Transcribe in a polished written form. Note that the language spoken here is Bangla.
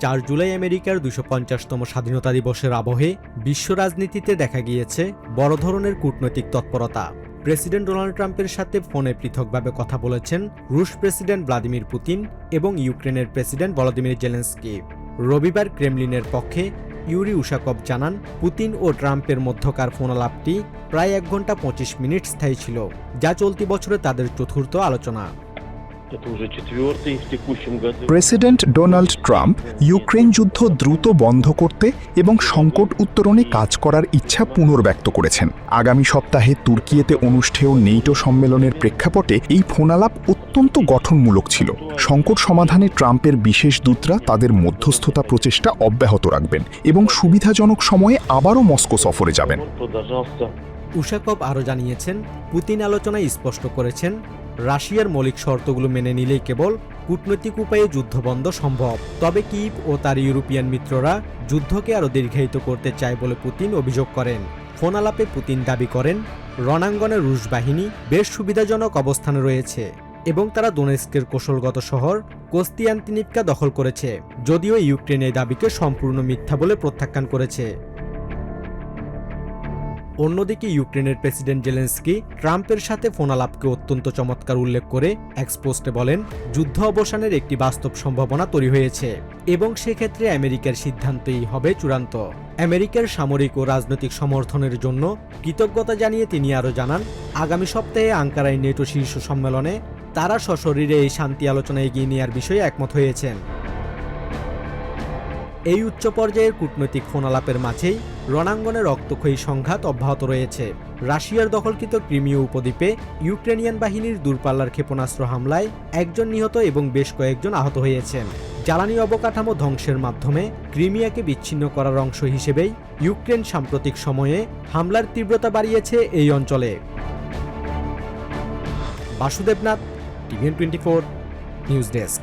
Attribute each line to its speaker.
Speaker 1: 4 জুলাই আমেরিকার 250তম স্বাধীনতা দিবসের আবহে বিশ্ব রাজনীতিতে দেখা গিয়েছে বড় ধরনের কূটনৈতিক তৎপরতা। প্রেসিডেন্ট ডোনাল্ড ট্রাম্পের সাথে ফোনে পৃথকভাবে কথা বলেছেন রুশ প্রেসিডেন্ট ভ্লাদিমির পুতিন এবং ইউক্রেনের প্রেসিডেন্ট ভলোদিমির জেলেনস্কি। রবিবার ক্রেমলিনের পক্ষে ইউরি উশাকভ জানান, পুতিন ও ট্রাম্পের মধ্যকার ফোনালাপটি প্রায় 1 ঘন্টা 25 মিনিট স্থায়ী ছিল, যা চলতি বছরে তাদের চতুর্থ আলোচনা।
Speaker 2: প্রেসিডেন্ট ডোনাল্ড ট্রাম্প ইউক্রেন যুদ্ধ দ্রুত বন্ধ করতে এবং সংকট উত্তরণে কাজ করার ইচ্ছা পুনর্ব্যক্ত করেছেন। আগামী সপ্তাহে তুর্কিয়েতে অনুষ্ঠেয় নেটো সম্মেলনের প্রেক্ষাপটে এই ফোনালাপ অত্যন্ত গঠনমূলক ছিল। সংকট সমাধানে ট্রাম্পের বিশেষ দূতরা তাদের মধ্যস্থতা প্রচেষ্টা অব্যাহত রাখবেন এবং সুবিধাজনক সময়ে আবারও মস্কো সফরে যাবেন।
Speaker 1: উশাকভ আরও জানিয়েছেন, পুতিন আলোচনায় স্পষ্ট করেছেন, রাশিয়ার মৌলিক শর্তগুলো মেনে নিলেই কেবল কূটনৈতিক উপায়ে যুদ্ধবন্ধ সম্ভব। তবে কিয়েভ ও তার ইউরোপিয়ান মিত্ররা যুদ্ধকে আরও দীর্ঘায়িত করতে চায় বলে পুতিন অভিযোগ করেন। ফোনালাপে পুতিন দাবি করেন, রণাঙ্গনে রুশ বাহিনী বেশ সুবিধাজনক অবস্থানে রয়েছে এবং তারা দোনেস্কের কৌশলগত শহর কোস্তিয়ান্তিনিভকা দখল করেছে, যদিও ইউক্রেন এই দাবিকে সম্পূর্ণ মিথ্যা বলে প্রত্যাখ্যান করেছে। অন্যদিকে ইউক্রেনের প্রেসিডেন্ট জেলেনস্কি ট্রাম্পের সাথে ফোনালাপকে অত্যন্ত চমৎকার উল্লেখ করে এক্স পোস্টে বলেন, যুদ্ধ অবসানের একটি বাস্তব সম্ভাবনা তৈরি হয়েছে এবং সেক্ষেত্রে আমেরিকার সিদ্ধান্তই হবে চূড়ান্ত। আমেরিকার সামরিক ও রাজনৈতিক সমর্থনের জন্য কৃতজ্ঞতা জানিয়ে তিনি আরও জানান, আগামী সপ্তাহে আঙ্কারায় নেটো শীর্ষ সম্মেলনে তারা সশরীরে এই শান্তি আলোচনা এগিয়ে নেওয়ার বিষয়ে একমত হয়েছেন। এই উচ্চ পর্যায়ের কূটনৈতিক ফোনালাপের মাঝেই রণাঙ্গনে রক্তক্ষয়ী সংঘাত অব্যাহত রয়েছে। রাশিয়ার দখলকৃত ক্রিমিয় উপদ্বীপে ইউক্রেনিয়ান বাহিনীর দূরপাল্লার ক্ষেপণাস্ত্র হামলায় 1 জন নিহত এবং বেশ কয়েকজন আহত হয়েছেন। জ্বালানি অবকাঠামো ধ্বংসের মাধ্যমে ক্রিমিয়াকে বিচ্ছিন্ন করার অংশ হিসেবেই ইউক্রেন সাম্প্রতিক সময়ে হামলার তীব্রতা বাড়িয়েছে এই অঞ্চলে। Basudeb Nath, TVN24 news desk.